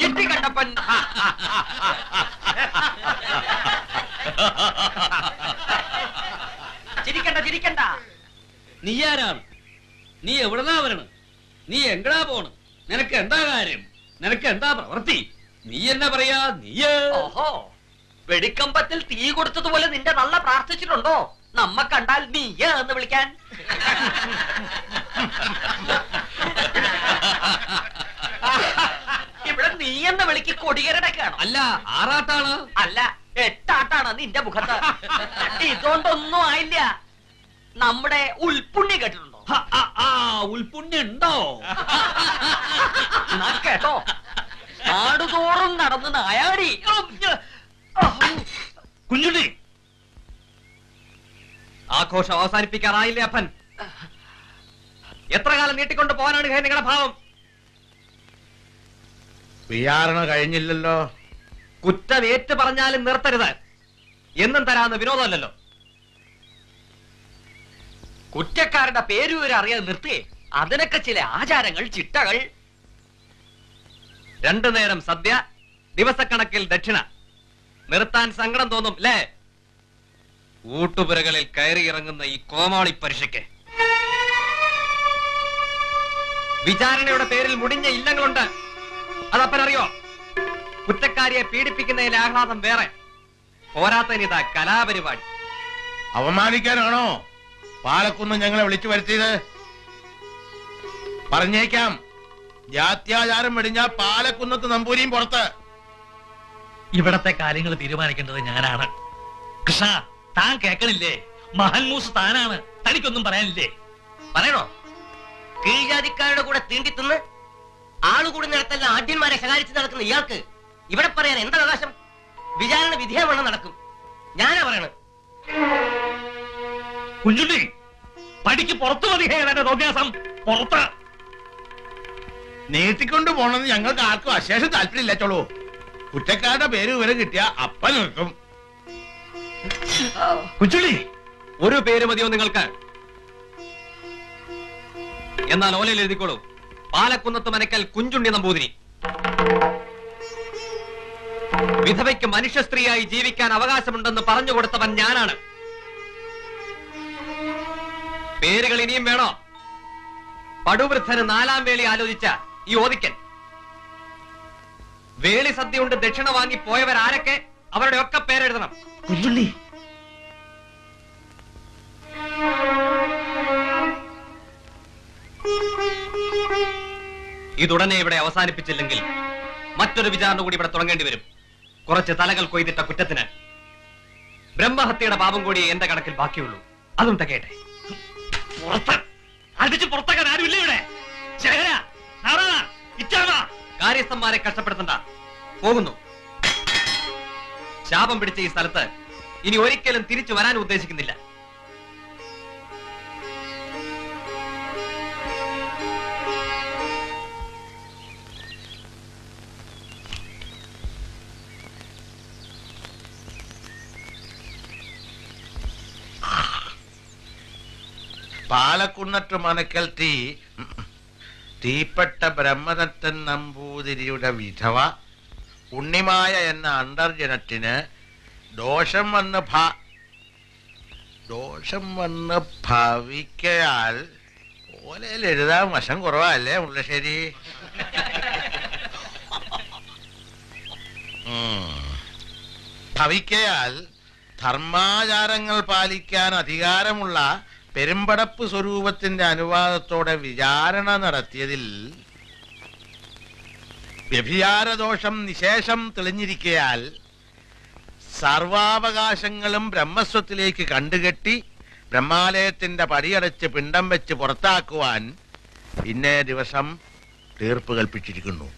ചിട്ടി കണ്ടപ്പൻ. ചിരിക്കണ്ട ചിരിക്കണ്ട. നീ ആരാണ്? നീ എവിടെന്നാ വരണം? നീ എങ്ങടാ പോണ്? നിനക്ക് എന്താ കാര്യം? നിനക്ക് എന്താ പ്രവൃത്തി? നീ എന്നാ പറയാ? നീയ് ഓഹോ, വെടിക്കമ്പത്തിൽ തീ കൊടുത്തതുപോലെ നിന്റെ നല്ല പ്രാർത്ഥിച്ചിട്ടുണ്ടോ നമ്മ കണ്ടാൽ നീയ എന്ന് വിളിക്കാൻ? ഇവിടെ നീ എന്ന വിളിക്ക് കൊടികരടക്കാണ്. അല്ല, ആറാട്ടാണ്. അല്ല, 8 ആട്ടാണ് നിന്റെ മുഖത്ത്. ഇതുകൊണ്ടൊന്നും ആയില്ല. നമ്മുടെ ഉൾപുണ്യ കേട്ടിട്ടുണ്ടോ? ഉൾപുണ്യം ഉണ്ടോ? കേട്ടോ, നാടുതോറും നടന്ന് നായാടി. കുഞ്ഞുണ്ണി, ആഘോഷം അവസാനിപ്പിക്കാറായില്ലേ അപ്പൻ? എത്ര കാലം നീട്ടിക്കൊണ്ട് പോകാനാണ് നിങ്ങളുടെ ഭാവം? വിചാരണ കഴിഞ്ഞില്ലല്ലോ. കുറ്റം ഏറ്റു പറഞ്ഞാലും നിർത്തരുത്. എന്നും തരാവുന്ന വിനോദമല്ലല്ലോ. കുറ്റക്കാരുടെ പേരുവരെ അറിയാതെ നിർത്തിയേ. അതിനൊക്കെ ചില ആചാരങ്ങൾ, ചിട്ടകൾ. 2 നേരം സദ്യ, ദിവസക്കണക്കിൽ ദക്ഷിണ. നിർത്താൻ സങ്കടം തോന്നും അല്ലേ? ഊട്ടുപുരകളിൽ കയറിയിറങ്ങുന്ന ഈ കോമാളി പരീക്ഷയ്ക്ക്. വിചാരണയുടെ പേരിൽ മുടിഞ്ഞ ഇല്ലങ്ങളുണ്ട്. അതപ്പനറിയോ? കുറ്റക്കാരിയെ പീഡിപ്പിക്കുന്നതിൽ ആഹ്ലാദം വേറെ. പോരാത്തനിതാ കലാപരിപാടി. അവമാനിക്കാനാണോ പാലക്കുന്ന് ഞങ്ങളെ വിളിച്ചു വരുത്തിയത്? പറഞ്ഞേക്കാം, ജാത്യാചാരം വെടിഞ്ഞ പാലക്കുന്നത്ത് നമ്പൂരിയും പുറത്ത്. ഇവിടത്തെ കാര്യങ്ങൾ തീരുമാനിക്കേണ്ടത് ഞാനാണ്. കൃഷ്ണ, താൻ കേൾക്കണില്ലേ? മഹൻമൂസ് താനാണ്. തനിക്കൊന്നും പറയാനില്ലേ? പറയണോ? കീഴ്ജാതിക്കാരുടെ കൂടെ തീണ്ടിത്തിന്ന് ആളുകൂടി നിരത്തല്ല ആദ്യന്മാരെ ശകാരിച്ച് നടക്കുന്ന ഇയാൾക്ക് ഇവിടെ പറയാൻ എന്താ അവകാശം? വിചാരണ വിധേയമാണ് നടക്കും. ഞാനാ പറയണത്. കുഞ്ഞുണ്ണി, പടിക്ക് പുറത്തു മതി. തോന്നിയാസം പുറത്ത് നീട്ടിക്കൊണ്ടു പോണെന്ന് ഞങ്ങൾക്ക് ആർക്കും അശേഷം താല്പര്യമില്ല. ചോളൂ, കുറ്റക്കാരുടെ പേര് വിവരം കിട്ടിയ അപ്പ നിർത്തും. കുഞ്ഞുണ്ണി, ഒരു പേര് മതിയോ നിങ്ങൾക്ക്? എന്നാൽ ഓലയിൽ എഴുതിക്കോളൂ, പാലക്കുന്നത്ത് മനക്കൽ കുഞ്ചുണ്ണി നമ്പൂതിരി. വിധവയ്ക്ക് മനുഷ്യ സ്ത്രീയായി ജീവിക്കാൻ അവകാശമുണ്ടെന്ന് പറഞ്ഞു കൊടുത്തവൻ ഞാനാണ്. പേരുകൾ ഇനിയും വേണോ? പടുവൃദ്ധന് 4-ാം വേളി ആലോചിച്ച ഈ ഓദിക്കൻ. വേളി സദ്യ കൊണ്ട് ദക്ഷിണ വാങ്ങി പോയവരാരൊക്കെ അവരുടെ ഒക്കെ പേരെഴുതണം. കുഞ്ഞുണ്ണി, ഇതുടനെ ഇവിടെ അവസാനിപ്പിച്ചില്ലെങ്കിൽ മറ്റൊരു വിചാരണ കൂടി ഇവിടെ തുടങ്ങേണ്ടി വരും. കുറച്ച് തലകൾ കൊയ്തിട്ട കുറ്റത്തിന്. ബ്രഹ്മഹത്യയുടെ പാപം കൂടി എന്റെ കണക്കിൽ ബാക്കിയുള്ളൂ. അതും തകയട്ടെ. പുറത്ത് അടിച്ച് പുറത്താക്കാൻ ആരുമില്ല ഇവിടെ. കാര്യസ്ഥന്മാരെ കഷ്ടപ്പെടുത്തണ്ട. പോകുന്നു. ശാപം പിടിച്ച ഈ സ്ഥലത്ത് ഇനി ഒരിക്കലും തിരിച്ചു വരാൻ ഉദ്ദേശിക്കുന്നില്ല. പാലക്കുന്നത്ത് മനക്കൽ തീപ്പെട്ട ബ്രഹ്മദത്തൻ നമ്പൂതിരിയുടെ വിധവ ഉണ്ണിമായ എന്ന അന്തർജനത്തിന് ദോഷം വന്ന് ഭവിക്കയാൽ ഓലയിൽ എഴുതാൻ വശം കുറവല്ലേ മുല്ലശ്ശേരി? ഭവിക്കയാൽ ധർമാചാരങ്ങൾ പാലിക്കാൻ അധികാരമുള്ള പെരുമ്പടപ്പ് സ്വരൂപത്തിന്റെ അനുവാദത്തോടെ വിചാരണ നടത്തിയതിൽ വ്യഭിചാരദോഷം നിശേഷം തെളിഞ്ഞിരിക്കയാൽ സർവാവകാശങ്ങളും ബ്രഹ്മസ്വത്തിലേക്ക് കണ്ടുകെട്ടി ബ്രഹ്മാലയത്തിന്റെ പടിയടച്ച് പിണ്ടം വെച്ച് പുറത്താക്കുവാൻ ഇന്നേ ദിവസം തീർപ്പ് കൽപ്പിച്ചിരിക്കുന്നു.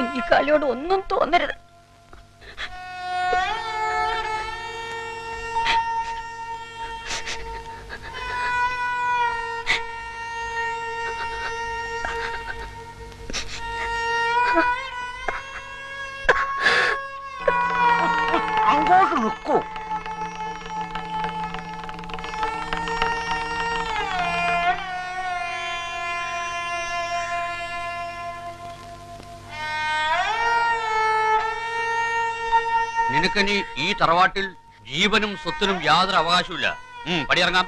കുഞ്ഞിക്കാലിയോട് ഒന്നും തോന്നരുത്. അങ്ങോട്ട് നിൽക്കൂ. നിനക്കിനി ഈ തറവാട്ടിൽ ജീവനും സ്വത്തിനും യാതൊരു അവകാശമില്ല. പടിയിറങ്ങാം.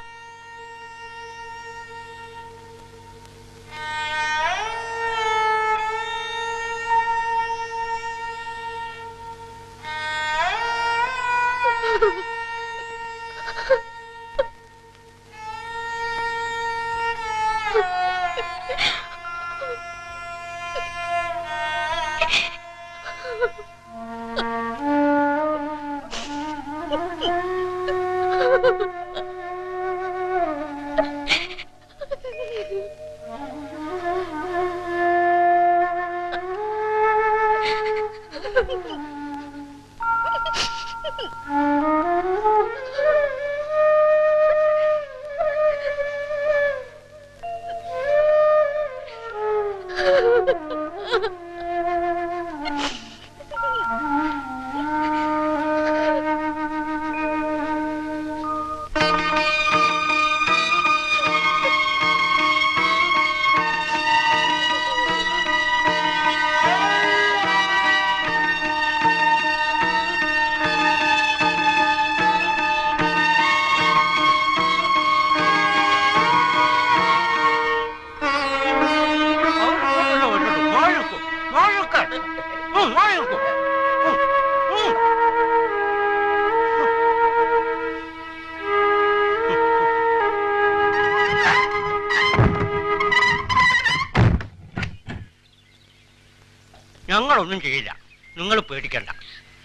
ഞങ്ങളൊന്നും ചെയ്യില്ല, നിങ്ങൾ പേടിക്കണ്ട.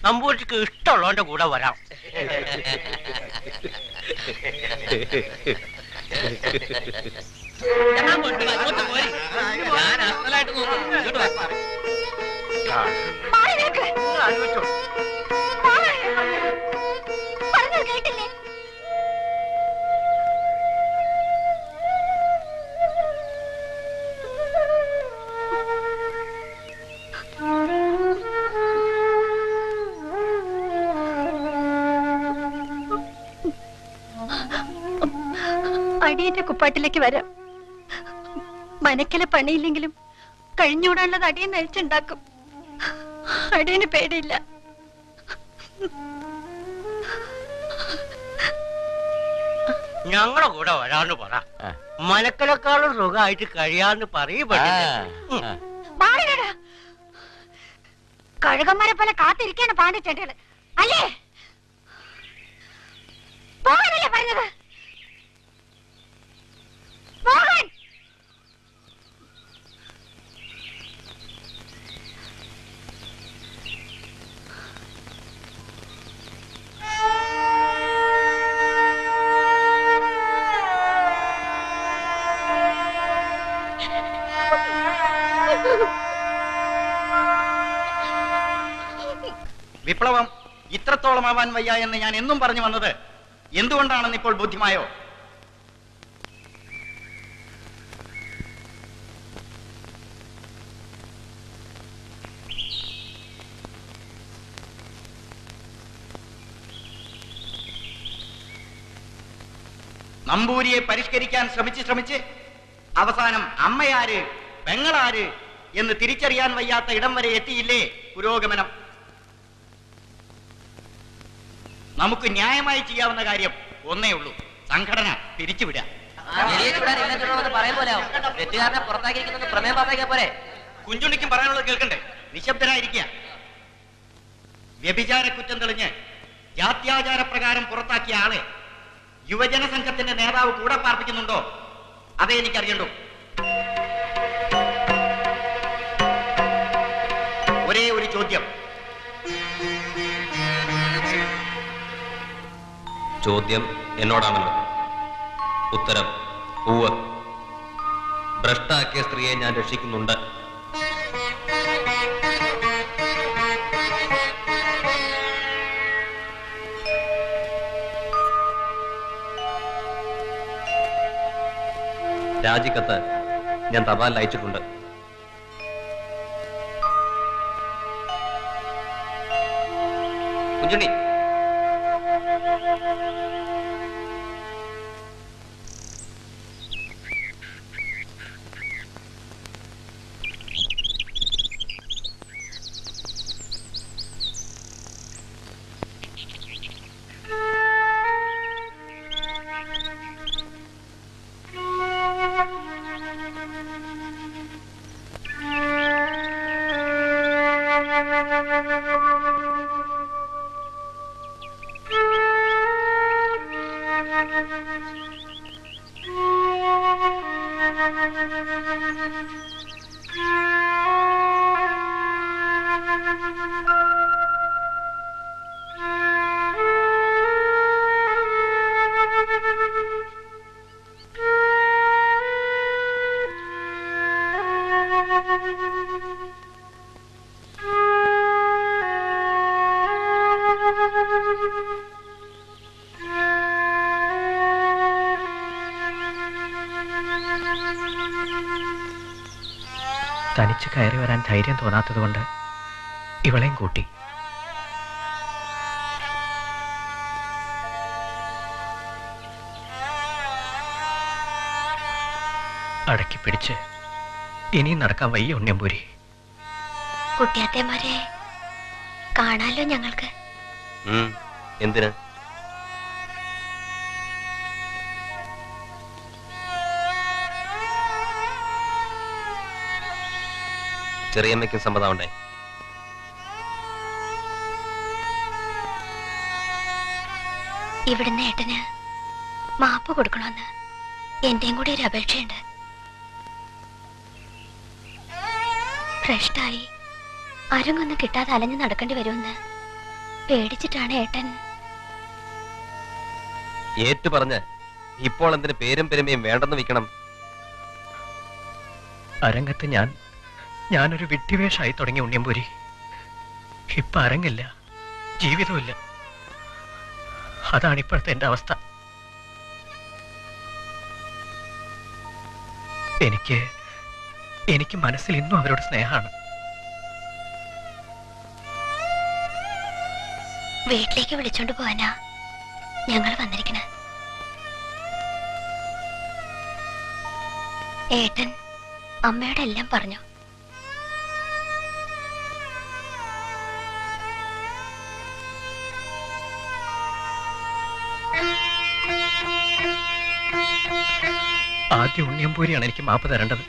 നമ്പൂരിക്ക് ഇഷ്ടമുള്ളവന്റെ കൂടെ വരാം. അടിയന്റെ കുപ്പാട്ടിലേക്ക് വരാം. മനക്കലെ പണിയില്ലെങ്കിലും കഴിഞ്ഞൂടാനുള്ളത് അടിയൻ നയിച്ചുണ്ടാക്കും. അടിയന് പേടിയില്ല. ഞങ്ങളുടെ കൂടെ വരാന്ന് പറ. മനക്കലക്കാളും സുഖമായിട്ട് കഴിയാന്ന് പറയപ്പെട്ടില്ല. കഴുകന്മാരെ പോലെ കാത്തിരിക്കാണ് പാണ്ടിച്ചേട്ടകള് അല്ലേ? പോകാനല്ലേ പറഞ്ഞത്? പോകാൻ. വിപ്ലവം ഇത്രത്തോളമാവാൻ വയ്യ എന്ന് ഞാൻ എന്നും പറഞ്ഞു വന്നത് എന്തുകൊണ്ടാണെന്ന് ഇപ്പോൾ ബോധ്യമായോ? നമ്പൂരിയെ പരിഷ്കരിക്കാൻ ശ്രമിച്ച് അവസാനം അമ്മയാര് പെങ്ങളാര് എന്ന് തിരിച്ചറിയാൻ വയ്യാത്ത ഇടം വരെ എത്തിയില്ലേ പുരോഗമനം? നമുക്ക് ന്യായമായി ചെയ്യാവുന്ന കാര്യം ഒന്നേ ഉള്ളൂ, സംഘടന പിരിച്ചുവിടുക. കുഞ്ചുണ്ണിക്കും പറയാനുള്ളത് കേൾക്കണ്ടേ? നിശബ്ദരായിരിക്കുക. വ്യഭിചാര കുറ്റം തെളിഞ്ഞ് ജാത്യാചാര പ്രകാരം പുറത്താക്കിയ ആളെ യുവജന സംഘത്തിന്റെ നേതാവ് കൂടെ പാർപ്പിക്കുന്നുണ്ടോ? അതേ എനിക്കറിയണ്ടു. ഒരേ ഒരു ചോദ്യം. ചോദ്യം എന്നോടാണല്ലോ. ഉത്തരം ഉവ്വ്. ഭ്രഷ്ടാക്കിയ സ്ത്രീയെ ഞാൻ രക്ഷിക്കുന്നുണ്ട്. രാജിക്കത്ത് ഞാൻ തപാലിൽ അയച്ചിട്ടുണ്ട്. കുഞ്ചുണ്ണി, തനിച്ച് കയറി വരാൻ ധൈര്യം തോന്നാത്തതുകൊണ്ട് ഇവളെയും കൂട്ടി. അടക്കി പിടിച്ച് ഇനിയും നടക്കാൻ വയ്യ ഉണ്ണിയമ്പൂരി. കുട്ടിയാത്തേമാരെ കാണാലോ ഞങ്ങൾക്ക്. എന്തിന്? ചെറിയമ്മയ്ക്കും സമ്മതമുണ്ടേ? ഇവിടുന്ന് ഏട്ടന് മാപ്പ് കൊടുക്കണമെന്ന് എന്റെയും കൂടി ഒരു അപേക്ഷയുണ്ട്. ഭ്രഷ്ടായി അരങ്ങൊന്നും കിട്ടാതെ അലഞ്ഞു നടക്കേണ്ടി വരുമെന്ന് പേടിച്ചിട്ടാണ് ഏട്ടൻ. ഏറ്റു പറഞ്ഞ് ഇപ്പോൾ എന്തിന് പേരും പെരുമയും വേണ്ടെന്ന് വെക്കണം? അരങ്ങത്ത് ഞാനൊരു വിഡ്ഢിവേഷമായി തുടങ്ങിയ ഉണ്ണിയമ്പൂരി. ഇപ്പൊ അരങ്ങില്ല, ജീവിതമില്ല. അതാണ് ഇപ്പോഴത്തെ എന്റെ അവസ്ഥ. എനിക്ക് മനസ്സിൽ ഇന്നും അവരോട് സ്നേഹമാണ്. വീട്ടിലേക്ക് വിളിച്ചോണ്ട് പോവാനാ ഞങ്ങൾ വന്നിരിക്കണ. ഏട്ടൻ അമ്മയോടെല്ലാം പറഞ്ഞു. ആദ്യം ഉണ്ണിയമ്പൂരിയാണ് എനിക്ക് മാപ്പ് തരേണ്ടത്.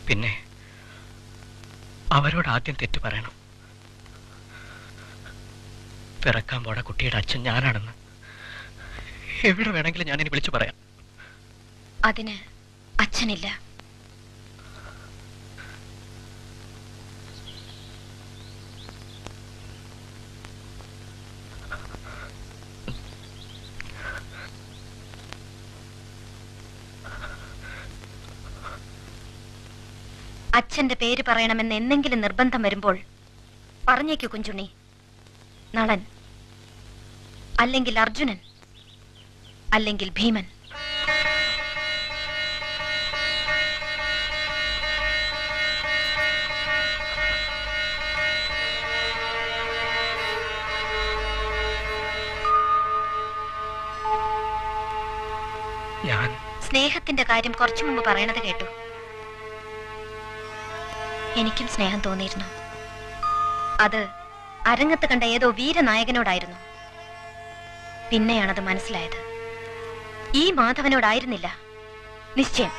പിന്നെ അവരോട് ആദ്യം തെറ്റ് പറയണം. പിറക്കാൻ പോണ കുട്ടിയുടെ അച്ഛൻ ഞാനാണെന്ന് എവിടെ വേണമെങ്കിലും ഞാനിനി വിളിച്ചു പറയാം. അതിന് അച്ഛനില്ല. അച്ഛന്റെ പേര് പറയണമെന്ന് എന്തെങ്കിലും നിർബന്ധം വരുമ്പോൾ പറഞ്ഞേക്കൂ കുഞ്ചുണ്ണി. നളൻ, അല്ലെങ്കിൽ അർജുനൻ, അല്ലെങ്കിൽ ഭീമൻ. സ്നേഹത്തിന്റെ കാര്യം കുറച്ചു മുമ്പ് പറയണത് കേട്ടു. എനിക്കും സ്നേഹം തോന്നിയിരുന്നു. അത് അരങ്ങത്ത് കണ്ട ഏതോ വീരനായകനോടായിരുന്നു. പിന്നെയാണത് മനസ്സിലായത്. ഈ മാധവനോടായിരുന്നില്ല. നിശ്ചയം.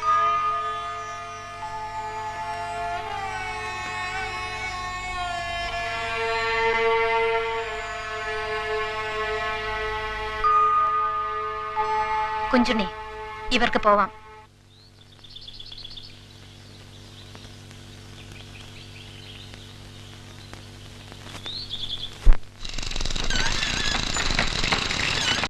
കുഞ്ചുണ്ണി, ഇവർക്ക് പോവാം.